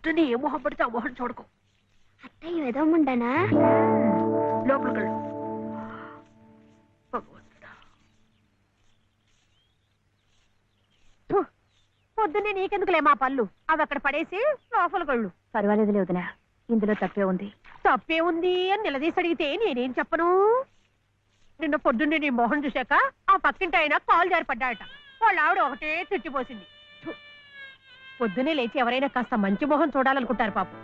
పొద్దున్నే ఏ మొహం పడితే ఆ మొహం చూడకు. అత్తయ్య ఏదో ఉండనా లోపలికి వెళ్ళు. పొద్దున్నే నీకెందుకులే మా పళ్ళు, అవి అక్కడ పడేసి లోపలికి వెళ్ళు. పర్వాలేదులే వదినా, ఇందులో తప్పే ఉంది. తప్పే ఉంది అని నిలదీసి అడిగితే నేనేం చెప్పను? నిన్న పొద్దున్నే నీ మొహం చూశాక ఆ పక్కింటి ఆయన కాలు జారి పడ్డాడట. వాళ్ళ ఆవిడ ఒకటే తిట్టిపోసింది. పొద్దునే లేచి ఎవరైనా కాస్త మంచి మొహం చూడాలనుకుంటారు పాపం.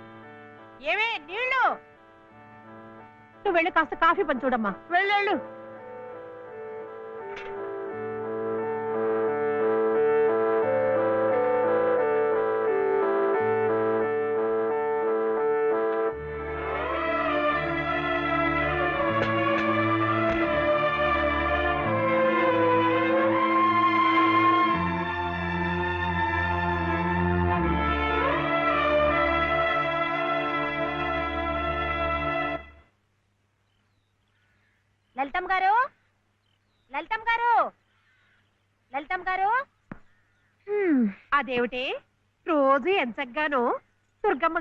ఏమే నీళ్ళు, నువ్వు వెళ్ళి కాస్త కాఫీ పని చూడమ్మా. వెళ్ళు. లలితమ్మ గారు, లలితమ్మ గారు, లలితమ్మ గారు. అదేమిటి రోజు ఎంచగ్గాను దుర్గమ్మ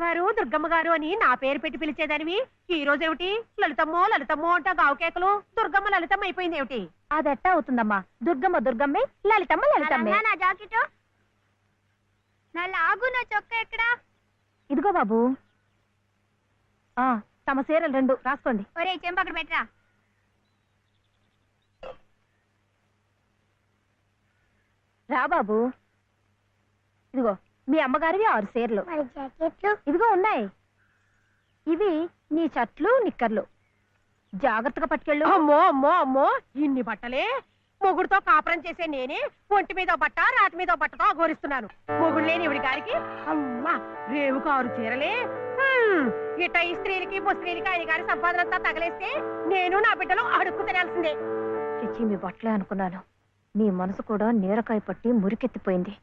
గారు అని నా పేరు పెట్టి పిలిచేదానివి, ఈ రోజు ఏమిటి లలితమ్మో అంట గావు కేకలు? దుర్గమ్మ లలితమ్మ అయిపోయింది ఏమిటి? అదెట్టా అవుతుందమ్మా, దుర్గమ్మే, లలితమ్మే. నా జాకెట్ నా లాగు, నా చొక్కా ఎక్కడా? ఇదిగో బాబు, తమ చీరలు 2 రాసుకోండి. ఒరే చెంప అక్కడ పెట్టరా. రా బాబు, ఇదిగో మీ అమ్మగారివి 6 చీరలు. మరి జాకెట్లు ఇదిగో ఉన్నాయి. ఇవి నీ షర్ట్లు, నిక్కర్లు. జాగ్రత్తగా పట్టుకెళ్ళు. అమ్మో ఇన్ని బట్టలే? మొగుడుతో కాపురం చేసే నేనే ఒంటి మీద బట్ట రాతి మీద బట్టతో అఘోరిస్తున్నాను. మొగుడు లేని ఇవిడి గారికి అమ్మా రేవుకు 6 చీరలే. ఇట్ట ఈ స్త్రీలకి ముస్త్రీలకి ఆయన గారి సంపాదన అంతా తగలేస్తే నేను నా బిడ్డలు అడుక్కు తినాల్సిందే. చిచ్చి, మీ బట్టలే అనుకున్నాను. మీ మనసు కూడా నీరకాయ పట్టి మురికెత్తిపోయింది.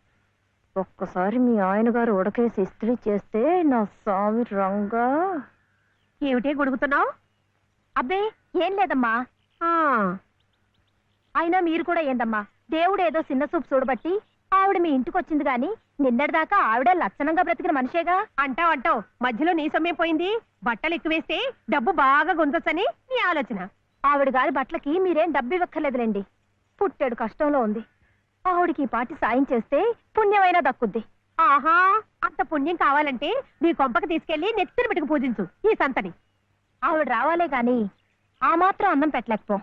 ఒక్కసారి మీ ఆయన గారు ఉడకేసి ఇస్త్రీ చేస్తే నా స్వామి రంగా. ఏమిటే గొడుగుతున్నావు? అబ్బే ఏం లేదమ్మా. అయినా మీరు కూడా ఏందమ్మా, దేవుడు ఏదో చిన్న చూపు చూడబట్టి ఆవిడ మీ ఇంటికి వచ్చింది గాని నిన్నటిదాకా ఆవిడ లక్షణంగా బ్రతికిన మనిషేగా. అంటావు మధ్యలో నీ సమయం పోయింది. బట్టలు ఎక్కువేస్తే డబ్బు బాగా గుంజొచ్చని నీ ఆలోచన. ఆవిడ గారి బట్టలకి మీరేం డబ్బు ఇవ్వక్కర్లేదులేండి. పుట్టాడు కష్టంలో ఉంది. ఆవిడికి ఈ పాటి సాయం చేస్తే పుణ్యమైనా దక్కుద్ది. ఆహా, అంత పుణ్యం కావాలంటే నీ కొంపకి తీసుకెళ్లి నెత్తిన పెట్టుకు పూజించు ఈ సంతని. ఆవిడ రావాలే గాని ఆ మాత్రం అన్నం పెట్టలేకపో.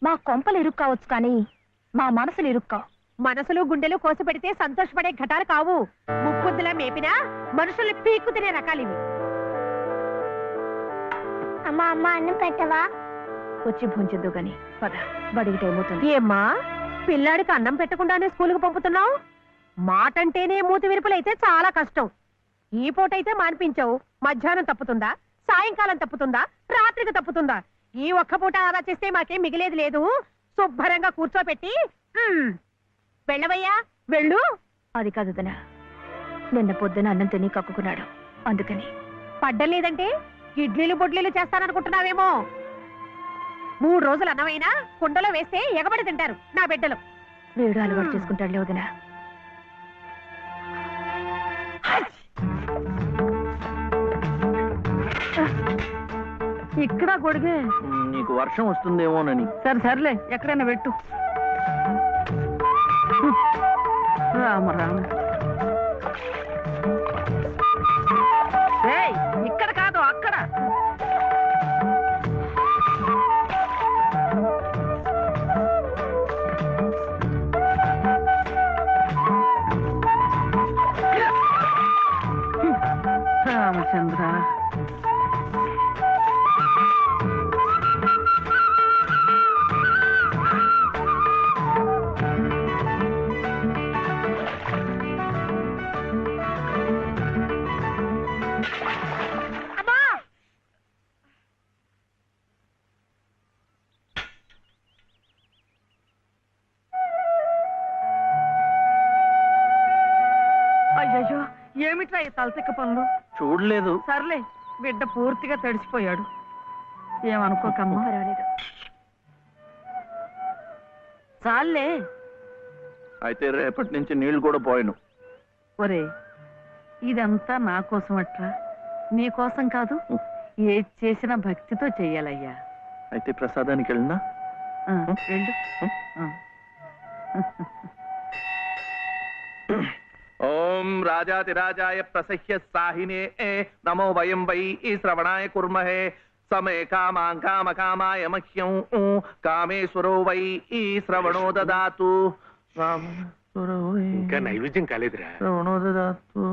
మా కొంపలు ఇరుక్కు కావచ్చు కానీ మా మనసులు ఇరుక్కావు. మనసులు గుండెలు కోసి పెడితే సంతోషపడే ఘటాలు కావు. ముప్పుద్దులా మేపినా మనుషుల్ని పీక్కు తినే రకాలివి. అమ్మా అన్నం పెట్టవా? వచ్చి భుంచొద్దు గాని పద, బడికి టైం అవుతుంది. ఏమ్మా, పిల్లాడికి అన్నం పెట్టకుండానే స్కూల్కి పంపుతున్నావు? మాటంటేనే మూతి విరుపులైతే చాలా కష్టం. ఈ పూటైతే మానిపించావు, మధ్యాహ్నం తప్పుతుందా, సాయంకాలం తప్పుతుందా, రాత్రికి తప్పుతుందా? ఈ ఒక్క పూట ఆదా చేస్తే మాకేం మిగిలేదు లేదు. శుభ్రంగా కూర్చోపెట్టి వెళ్ళవయ్యా, వెళ్ళు. అది కాదు వదినా, నిన్న పొద్దున అన్నం తిని కక్కుకున్నాడు, అందుకని. పడ్డం లేదంటే ఇడ్లీలు బొడ్లీలు చేస్తాననుకుంటున్నావేమో. 3 రోజులు అన్నమైనా కుండలో వేస్తే ఎగబడి తింటారు నా బిడ్డలు. వేడు అలవాటు చేసుకుంటాడులే వదినా. ఇక్కడ గొడిగే. నీకు వర్షం వస్తుందేమోనని. సర్లే ఎక్కడైనా పెట్టు. రామ ఇక్కడ కాదు అక్కడ. రామచంద్ర, అయ్యో ఏమిట్రా ఈ తలతిక్క పనులు? చూడలేదు. సర్లే, బిడ్డ పూర్తిగా తడిసిపోయాడు. ఏమనుకోకమ్మా. పర్వాలేదు. చాలే. అయితే రేపటి నుంచి నీళ్లు కూడా పోయాను. ఒరే, ఇదంతా నా కోసం అట్రా, నీ కోసం కాదు. ఏది చేసిన భక్తితో చెయ్యాలయ్యా. అయితే ప్రసాదానికి వెళ్ళినా వెళ్ళు. ఓం రాజాతిరాజాయ ప్రసహ్య సాహినే నమో వయం వై శ్రవణాయ కుర్మహే సమే కామాం కామకామాయ మహ్యం కామేశ్వరో వై శ్రవణో దదాతు. ఇంకా నైవేద్యం కాలేదురా. శ్రవణో దదాతు.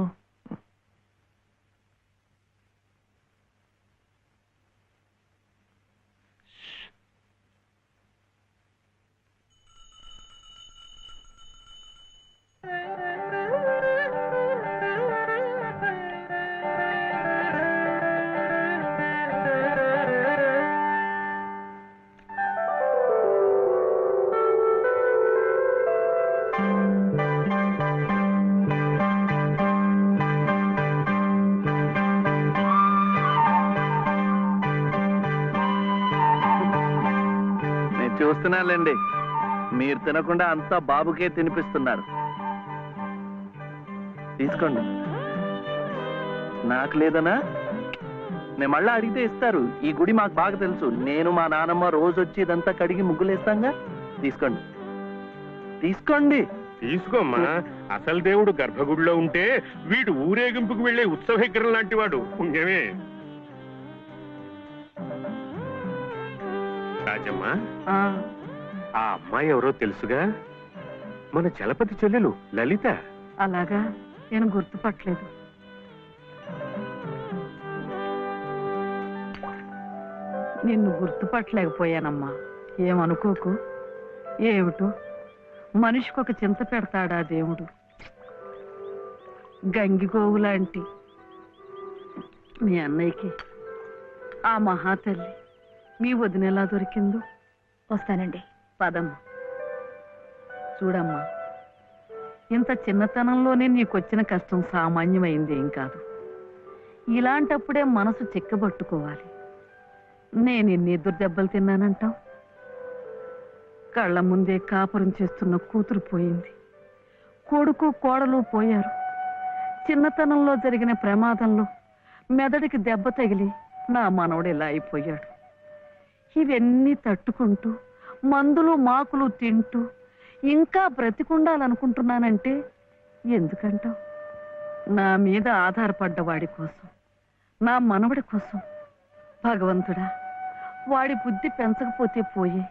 చూస్తున్నానులేండి, మీరు తినకుండా అంతా బాబుకే తినిపిస్తున్నారు. తీసుకోండి. నాకు లేదనా? నేను మళ్ళా అడిగితే ఇస్తారు. ఈ గుడి మాకు బాగా తెలుసు. నేను మా నానమ్మ రోజు వచ్చి ఇదంతా కడిగి ముగ్గులేస్తాంగా. తీసుకోండి, తీసుకోండి. తీసుకోమ్మా. అసలు దేవుడు గర్భగుడిలో ఉంటే వీడు ఊరేగింపుకు వెళ్లే ఉత్సవ విగ్రహం లాంటి వాడు. పుణ్యమే. రాజమ్మ, ఆ అమ్మాయి ఎవరో తెలుసుగా? మన చలపతి చెల్లెలు లలిత. అలాగా, నేను గుర్తుపట్టలేదు. నిన్ను గుర్తుపట్టలేకపోయానమ్మా. ఏమనుకోకు. ఏమిటో మనిషికి ఒక చింత పెడతాడా దేవుడు. గంగిగోవు లాంటి మీ అన్నయ్యకి ఆ మహాతల్లి మీ వదిన ఎలా దొరికిందో. వస్తానండి. పదమ్మా. చూడమ్మా, ఇంత చిన్నతనంలోనే నీకొచ్చిన కష్టం సామాన్యమైంది ఏం కాదు. ఇలాంటప్పుడే మనసు చిక్కబట్టుకోవాలి. నేను ఎన్ని ఎదురు దెబ్బలు తిన్నానంటావు. కళ్ళ ముందే కాపురం చేస్తున్న కూతురు పోయింది. కొడుకు కోడలు పోయారు. చిన్నతనంలో జరిగిన ప్రమాదంలో మెదడికి దెబ్బ తగిలి నా మనవడు ఇలా అయిపోయాడు. ఇవన్నీ తట్టుకుంటూ మందులు మాకులు తింటూ ఇంకా బ్రతికుండాలనుకుంటున్నానంటే ఎందుకంటావు? నా మీద ఆధారపడ్డ వాడి కోసం, నా మనవడి కోసం. భగవంతుడా, వాడి బుద్ధి పెంచకపోతే పోయే.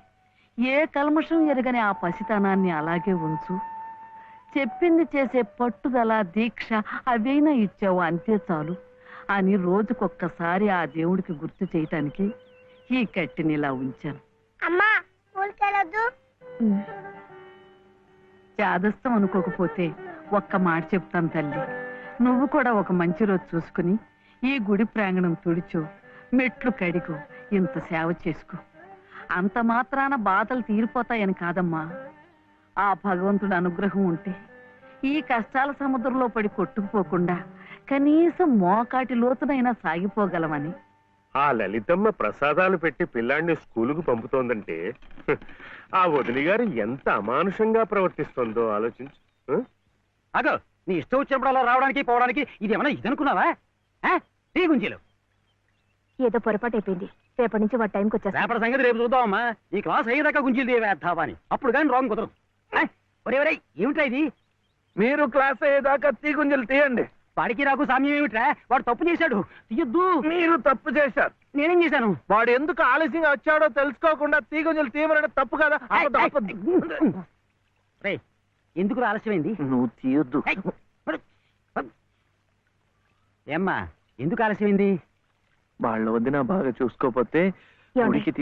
ఏ కల్మషం ఎరగని ఆ పసితనాన్ని అలాగే ఉంచు. చెప్పింది చేసే పట్టుదల, దీక్ష అవైనా ఇచ్చావు, అంతే చాలు అని రోజుకొక్కసారి ఆ దేవుడికి గుర్తు చేయటానికి ఈ కట్టిని ఇలా ఉంచాను. అమ్మా, ఊరికెళ్ళొద్దు. చాదస్తం అనుకోకపోతే ఒక్క మాట చెప్తాను తల్లి. నువ్వు కూడా ఒక మంచి రోజు చూసుకుని ఈ గుడి ప్రాంగణం తుడిచో, మెట్లు కడిగో, ఇంత సేవ చేసుకో. అంత మాత్రాన బాధలు తీరిపోతాయని కాదమ్మా. ఆ భగవంతుడి అనుగ్రహం ఉంటే ఈ కష్టాల సముద్రంలో పడి కొట్టుకుపోకుండా కనీసం మోకాటి లోతునైనా సాగిపోగలమని. ఆ లలితమ్మ ప్రసాదాలు పెట్టి పిల్లాడిని స్కూలుకు పంపుతోందంటే ఆ వదిలి గారు ఎంత అమానుషంగా ప్రవర్తిస్తుందో ఆలోచించు. అగో, నీ ఇష్టం వచ్చినప్పుడు అలా రావడానికి పోవడానికి ఇది ఏమన్నా ఇదనుకున్నావా? టీ గుంజీలు ఏదో పొరపాటు అయిపోయింది. రేపటి నుంచి వాడి టైంకి వచ్చేస్తా. రేపటి సంగతి రేపు చూద్దామమ్మా. ఈ క్లాస్ అయ్యేదాకా గుంజీలు వేద్దావా అని. అప్పుడు కానీ రాంగ్ కుదరదు. ఒరే ఒరే, ఏమిట్రా ఇది? మీరు క్లాస్ అయ్యేదాకా తీగుంజలు తీయండి. వాడికి నాకు సామ్యం ఏమిట్రా? వాడు తప్పు చేశాడు, తీయొద్దు. మీరు తప్పు చేశారు. నేనేం చేశాను? వాడు ఎందుకు ఆలస్యంగా వచ్చాడో తెలుసుకోకుండా తీగుంజలు తీయమనడం తప్పు కదా. రే, ఎందుకు ఆలస్యమైంది? నువ్వు తీయొద్దు. ఏమ్మా, ఎందుకు ఆలస్యమైంది? వాళ్ళ వదిన బాగా చూసుకోపోతే గుడికి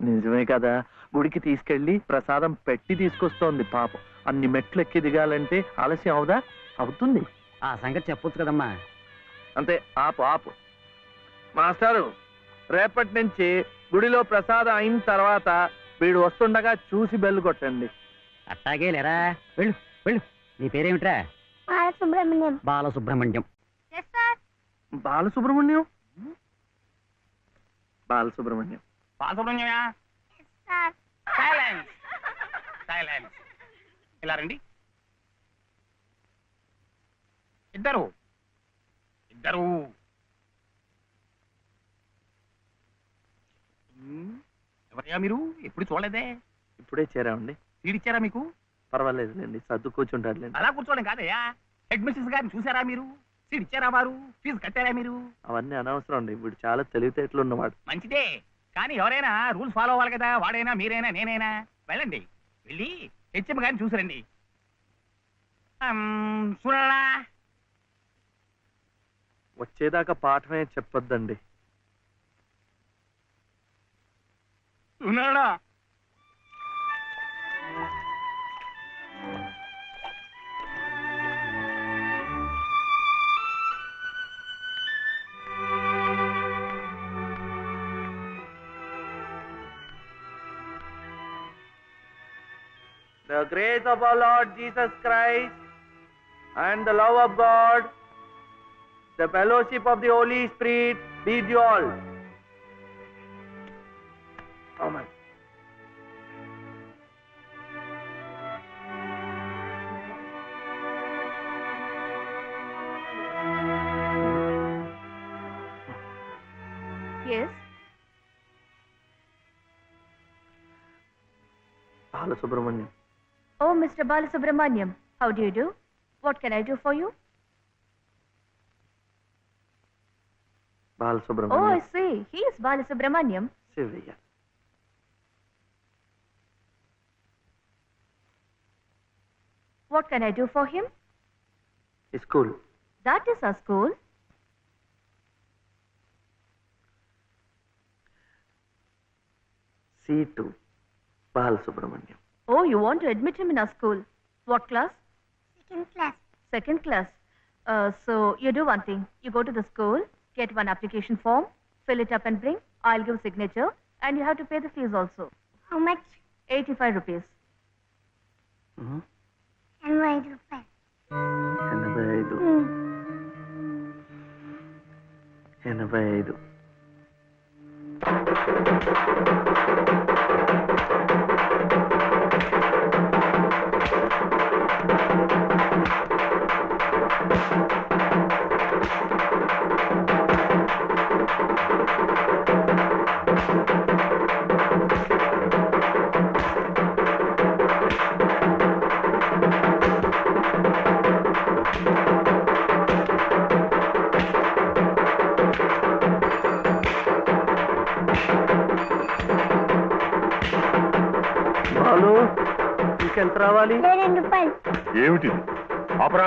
నిజమే కదా, గుడికి తీసుకెళ్లి ప్రసాదం పెట్టి తీసుకొస్తోంది పాపం. అన్ని మెట్లు ఎక్కి దిగాలంటే ఆలస్యం అవుదా? అవుతుంది. ఆ సంగతి చెప్పొచ్చు కదమ్మా. అంతే, ఆపు ఆపు. మాస్టారు, రేపటి నుంచి గుడిలో ప్రసాదం అయిన తర్వాత వీడు వస్తుండగా చూసి బెల్లు కొట్టండి. అట్టాగే లేరా. వెళ్ళు వెళ్ళు. నీ పేరేమిట్రా? బాలసుబ్రహ్మణ్యం. బాలసుబ్రహ్మణ్యం. బాలసుబ్రహ్మణ్యం బాలసుబ్రహ్మణ్యం బాలసుబ్రహ్మణ్యమా? Silence silence. ఇలా రండి ఇద్దరు. ఇద్దరు ఎవరయ్యా మీరు? ఎప్పుడు చూడలేదే. ఇప్పుడే చేరామండి. తీడిచ్చారా మీకు? పర్వాలేదులేండి, సర్దు కూర్చుంటారులేండి. అలా కూర్చోడం కాదయ్యా. హెడ్ మిస్సెస్ గారిని చూసారా మీరు? సీట్ ఇచ్చారా వారు? ఫీజు కట్టారా మీరు? అవన్నీ అనవసరం అండి, వీడు చాలా తెలివితేటలు ఉన్నవాడు. మంచిదే, కానీ ఎవరైనా రూల్స్ ఫాలో అవ్వాలి కదా. వాడైనా మీరైనా నేనైనా. వెళ్ళండి, వెళ్ళి హెచ్ఎం గారిని చూసిరండి. చూడాలా? వచ్చేదాకా పాఠమే చెప్పొద్దండి. ఉన్నాడా? The grace of our Lord Jesus Christ and the love of God, the fellowship of the Holy Spirit be with you all. Amen. Yes. Balasubramaniam. Oh, Mr. Balasubramaniam, how do you do? What can I do for you? Oh, Balasubramaniam. I see. He is Balasubramaniam. Sivaya. What can I do for him? School. That is our school. C2. Balasubramaniam. Oh, you want to admit him in our school. What class? Second class. Second class. So you do one thing. You go to the school, get one application form, fill it up and bring. I'll give signature and you have to pay the fees also. How much? 85 rupees. And why rupees? 85. 85. Balu, ఇంకెంత రావాలి? 2 రూపాయలు. ఏమిటిది? ఆపరా.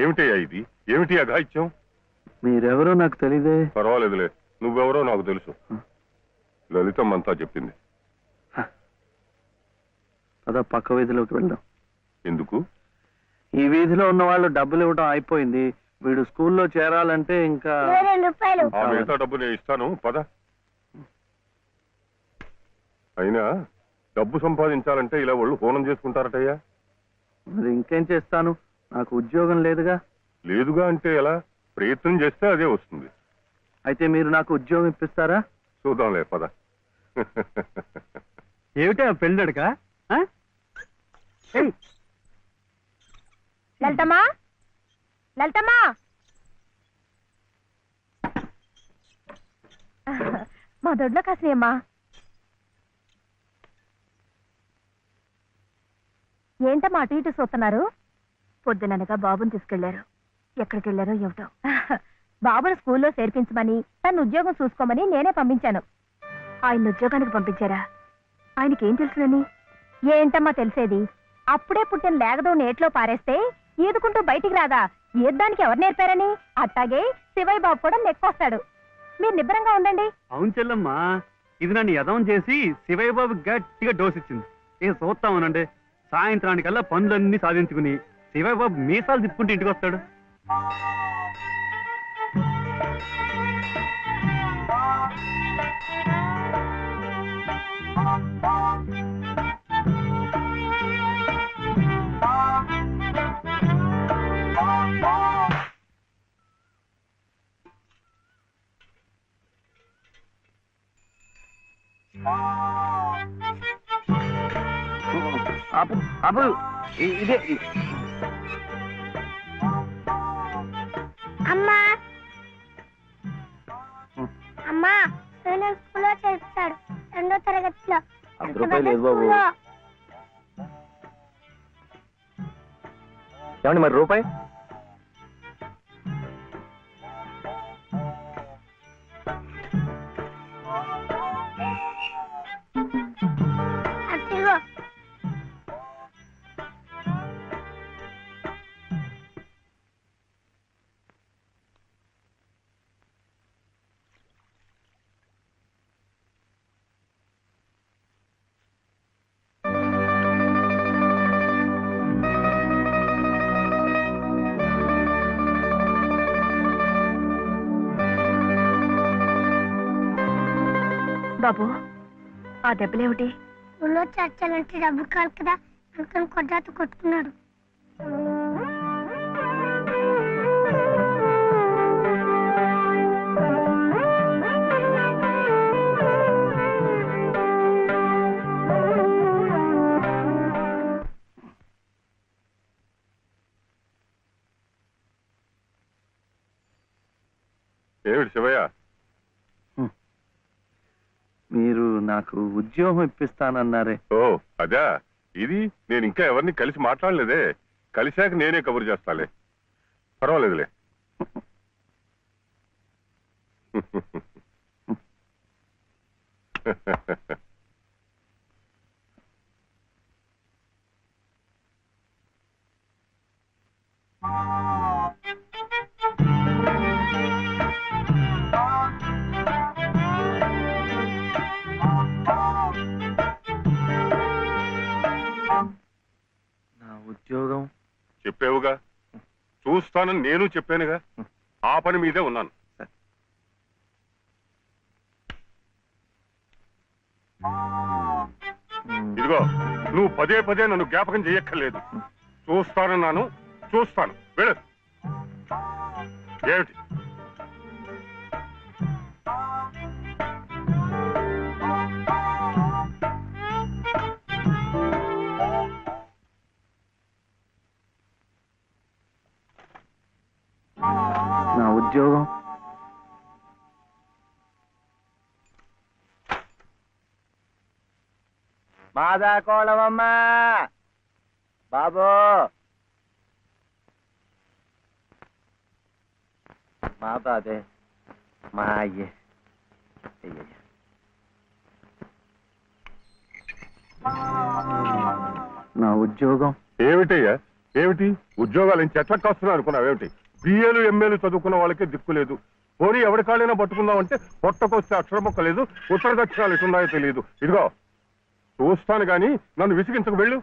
ఏమిటయ్యా ఇది? ఏమిటి అఘాయిత్యం? మీరెవరో నాకు తెలీదే. పర్వాలేదులే, నువ్వెవరో నాకు తెలుసు. లలితమ్మంతా చెప్పింది. అదా పక్క వీధిలోకి వెళ్దాం. ఎందుకు? ఈ వీధిలో ఉన్న వాళ్ళు డబ్బులు ఇవ్వడం అయిపోయింది. వీడు స్కూల్లో చేరాలంటే ఇంకా 2 రూపాయలు. ఆ మిగతా డబ్బు నేను ఇస్తాను, పద. అయినా డబ్బు సంపాదించాలంటే ఇలా వాళ్ళు హోనం చేసుకుంటారటయ్యా. మరి ఇంకేం చేస్తాను, నాకు ఉద్యోగం లేదుగా. లేదుగా అంటే ఎలా? ప్రయత్నం చేస్తే అదే వస్తుంది. అయితే మీరు నాకు ఉద్యోగం ఇప్పిస్తారా? చూద్దాంలే, పద. ఏమిటా పెళ్ళడుక? లలితమ్మా, లలితమ్మా. మా దొడ్లో కాసినమ్మా. ఏంటమ్మా అటు ఇటు చూస్తున్నారు? పొద్దుననగా బాబుని తీసుకెళ్లారు. ఎక్కడికి వెళ్ళారో ఏమిటో. బాబుని స్కూల్లో చేర్పించమని, తను ఉద్యోగం చూసుకోమని నేనే పంపించాను. ఆయన ఉద్యోగానికి పంపించారా? ఆయనకేం తెలుసునని? ఏంటమ్మా తెలిసేది? అప్పుడే పుట్టిన లేగదో నేట్లో పారేస్తే ఈదుకుంటూ బయటికి రాదా? ఈద్దానికి ఎవరు నేర్పారని? అట్టాగే శివయ్య బాబు కూడా నెక్కొస్తాడు. మీరు నిబ్బరంగా ఉండండి. అవును చెల్లమ్మా, ఇది నన్ను యదవం చేసి శివయ్య బాబు గట్టిగా డోసిచ్చింది. ఇక చూస్తామనండి, సాయంత్రానికల్లా పనులన్నీ సాధించుకుని శివయ్య బాబు మీసాలు తిప్పుకుంటూ ఇంటికి వస్తాడు. ఆపు ఆపు, ఇదే. అమ్మా, అమ్మా నేను స్కూల్లో చేర్చాడు 2వ తరగతిలో. 100 రూపాయలు లేదు బాబు. ఏమండి మరి రూపాయి? అదిగో బాబు ఆ దెబ్బలేమిటి? స్కూల్లో చేర్చాలంటే డబ్బు కావాలి కదా అందుకని కొట్టాత కొట్టుకున్నాడు. ఏమిటి శివయ్య? మీరు నాకు ఉద్యోగం ఇప్పిస్తానన్నారే. ఓ అదా, ఇది నేను ఇంకా ఎవరిని కలిసి మాట్లాడలేదే. కలిశాక నేనే కబురు చేస్తాలే, పర్వాలేదులే. నా ఉద్యోగం చెప్పావుగా, చూస్తానని నేను చెప్పానుగా, ఆ పని మీదే ఉన్నాను. ఇదిగో, నువ్వు పదే పదే నన్ను జ్ఞాపకం చేయక్కర్లేదు. చూస్తానన్నాను, చూస్తాను. వెళ్ళు. ఏమిటి? నా ఉద్యోగం మాదా కోళమమ్మ బాబు, మా బాధే మా అయ్యే. నా ఉద్యోగం ఏమిటయ్యా? ఏమిటి ఉద్యోగాలు చెట్లకు వస్తున్నా అనుకున్నావేమిటి? బిఏలు ఎంఏలు చదువుకున్న వాళ్ళకే దిక్కు లేదు. పోనీ ఎవరి కాళ్ళైనా పట్టుకుందామంటే పొట్టకొస్తే అక్షరం మొక్క లేదు, ఉత్తర దక్షిణాలు ఎటున్నాయో తెలియదు. ఇదిగో చూస్తాను గాని నన్ను విసిగించకు. వెళ్ళు.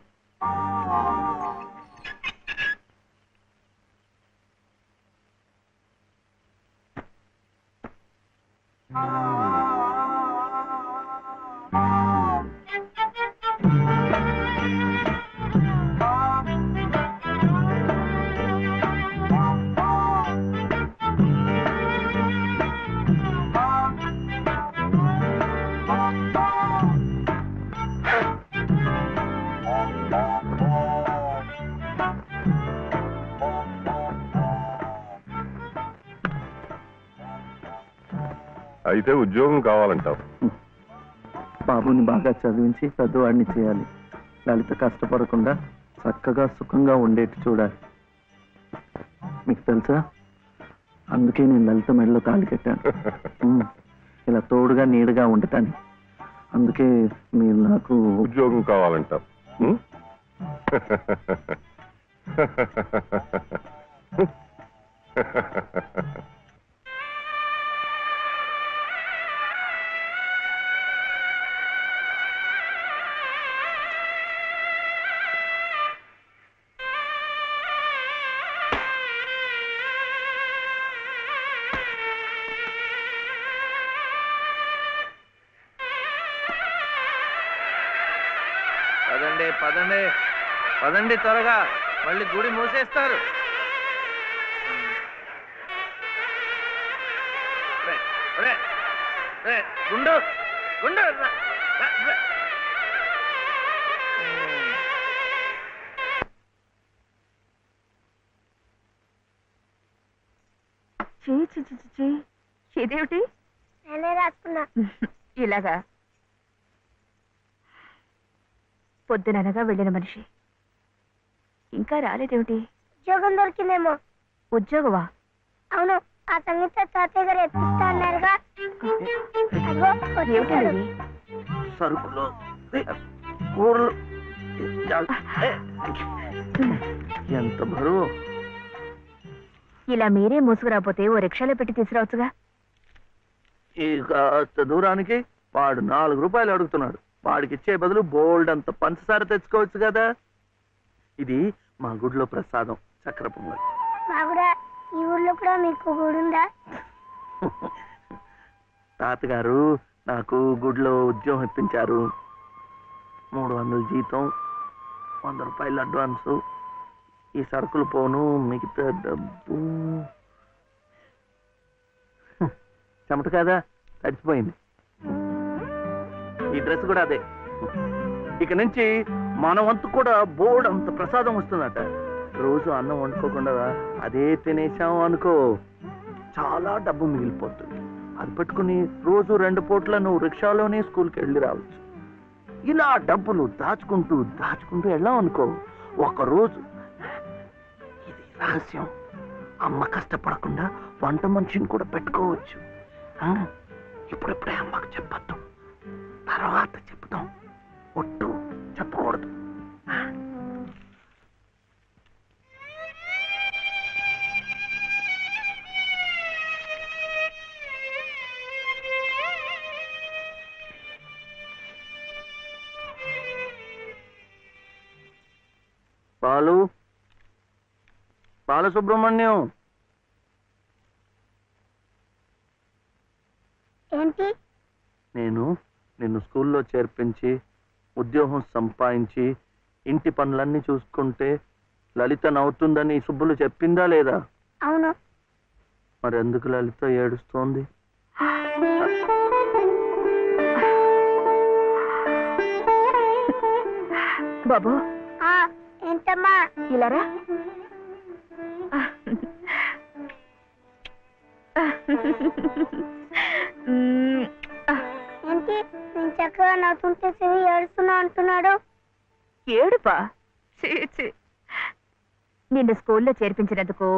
అయితే ఉద్యోగం కావాలంటావు? బాబుని బాగా చదివించి పెద్దవాడిని చేయాలి. లలిత కష్టపడకుండా చక్కగా సుఖంగా ఉండేట్టు చూడాలి. మీకు తెలుసా, అందుకే నేను లలిత మెడలో తాళి కట్టాను. ఇలా తోడుగా నీడగా ఉండటాన్ని. అందుకే మీరు నాకు ఉద్యోగం కావాలంటావు. పదండి పదండి పదండి, త్వరగా మళ్ళీ గుడి మూసేస్తారు. గుండు గుండు ఇదేమిటి? నేనే రాసుకున్నా. ఇలాగా పొద్దుననగా వెళ్ళిన మనిషి ఇంకా రాలేదేమిటి? ఉద్యోగం దొరికిందేమో. ఉద్యోగమా? అవును, ఆ సంగీత తాతయ్య గారు ఎత్తిస్తా అన్నారుగా. అదిగో వచ్చేసాడు. ఏమిటది? సరుకులు కూరలు ఎంత బరువు. ఇలా మీరే మూసుకురాపోతే ఓ రిక్షాలో పెట్టి తీసుకురావచ్చుగా. ఈ కాస్త దూరానికి వాడు 4 రూపాయలు అడుగుతున్నాడు. వాడికి ఇచ్చే బదులు బోల్డ్ అంత పంచదార తెచ్చుకోవచ్చు కదా. ఇది మా గుడిలో ప్రసాదం, చక్కెర పొంగల్. మా కూడా ఈ ఊర్లో కూడా మీకు గుడి ఉందా? తాతగారు నాకు గుడిలో ఉద్యోగం ఇప్పించారు. 300 జీతం, 100 రూపాయలు అడ్వాన్సు. ఈ సరుకులు పోను, మిగతా డబ్బు చెమట కదా తడిచిపోయింది. ఈ డ్రెస్ కూడా అదే. ఇక నుంచి మన వంతు కూడా బోర్డు అంత ప్రసాదం వస్తుందట. రోజు అన్నం వండుకోకుండా అదే తినేసాం అనుకో, చాలా డబ్బు మిగిలిపోతుంది. అది పెట్టుకుని రోజు 2 పూట్ల నువ్వు రిక్షాలోనే స్కూల్కి వెళ్ళి రావచ్చు. ఇలా డబ్బులు దాచుకుంటూ దాచుకుంటూ వెళ్ళాం అనుకో, ఒకరోజు, ఇది రహస్యం, అమ్మ కష్టపడకుండా వంట మనిషిని కూడా పెట్టుకోవచ్చు. ఇప్పుడిప్పుడే అమ్మకు చెప్పద్దు, తర్వాత చెప్తాం. ఒట్టు చెప్పకూడదు. బాలసుబ్రహ్మణ్యం, ఏంటి? నేను నిన్ను స్కూల్లో చేర్పించి ఉద్యోగం సంపాదించి ఇంటి పనులన్నీ చూసుకుంటే లలిత నవ్వుతుందని సుబ్బులు చెప్పిందా లేదా? అవును. మరి ఎందుకు లలిత ఏడుస్తోంది? బాబు, ఏంటమ్మా? ఇలారా. ఏంటి నేను చక్కగా నవ్వుతుంటే శివి ఏడుస్తున్నా అంటున్నాడు? ఏడుపా? నిన్ను స్కూల్లో చేర్పించినందుకు,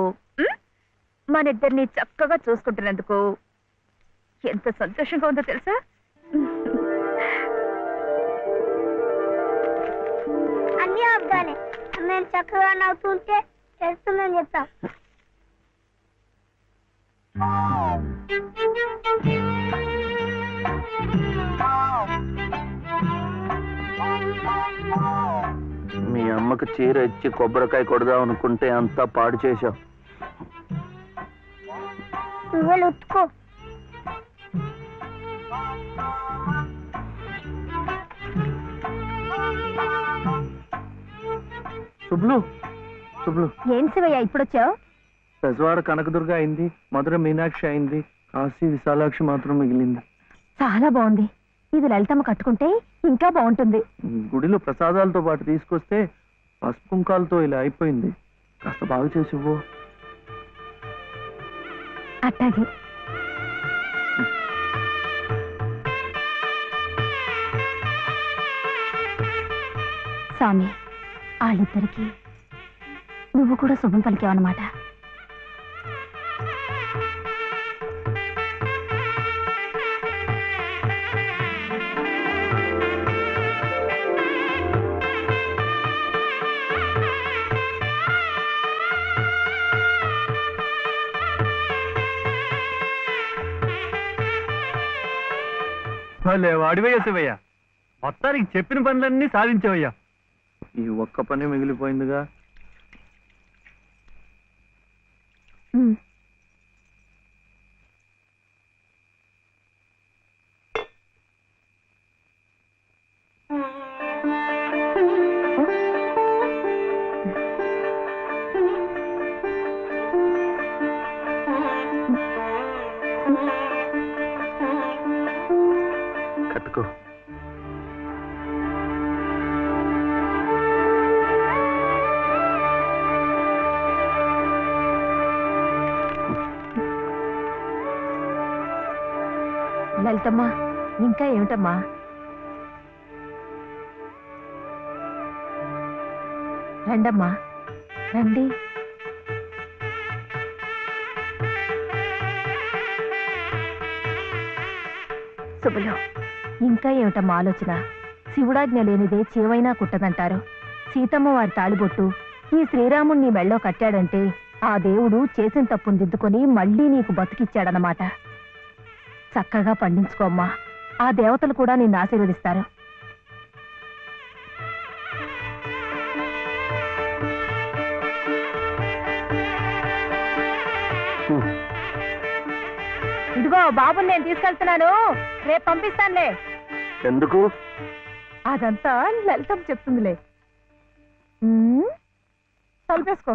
మన ఇద్దరిని చక్కగా చూసుకుంటున్నందుకు ఎంత సంతోషంగా ఉందో తెలుసా? అన్నీ అబ్బాలే. నేను చక్కగా నవ్వుతుంటే ఏడుస్తుందని చెప్తా. మీ అమ్మకు చీర ఇచ్చి కొబ్బరికాయ కొడదాం అనుకుంటే అంతా పాడు చేశావు. నువ్వే ఉత్తుకో. శుభ్లు, శుభ్లు, ఏం శివయ్య ఇప్పుడొచ్చావు? పెజవాడ కనకదుర్గ అయింది, మధుర మీనాక్షి అయింది, కాశీ విశాలాక్షి మాత్రం మిగిలింది. చాలా బాగుంది. ఇది లలితమ్మ కట్టుకుంటే ఇంకా బాగుంటుంది. గుడిలో ప్రసాదాలతో పాటు తీసుకొస్తే పసుపు కుంకాలతో ఇలా అయిపోయింది. కాస్త బాగా చేసి ఇవ్వు. అట్టాగే. స్వామి, వాళ్ళిద్దరికి నువ్వు కూడా శుభం పలికావన్నమాట. వాడివయ్యా శివయ్య, మొత్తానికి చెప్పిన పనులన్నీ సాధించావయ్యా. ఈ ఒక్క పని మిగిలిపోయిందిగా. కట్టుకో. లలితమ్మా ఇంకా ఏమిటమ్మా? రండమ్మా రండి. శుభలో ఇంకా ఏమిటమ్మా ఆలోచన? శివుడాజ్ఞ లేనిదే చేవైనా కుట్టదంటారు. సీతమ్మ వారి తాళిబొట్టు ఈ శ్రీరాముణ్ణి మెళ్ళో కట్టాడంటే ఆ దేవుడు చేసిన తప్పును దిద్దుకొని మళ్ళీ నీకు బతికిచ్చాడనమాట. చక్కగా పండించుకోమ్మా, ఆ దేవతలు కూడా నిన్ను ఆశీర్వదిస్తారు. ఇదిగో బాబుని నేను తీసుకెళ్తున్నాను, రేపు పంపిస్తానులే. ఎందుకు? అదంతా లలితం చెప్తుందిలే. తలుపేసుకో.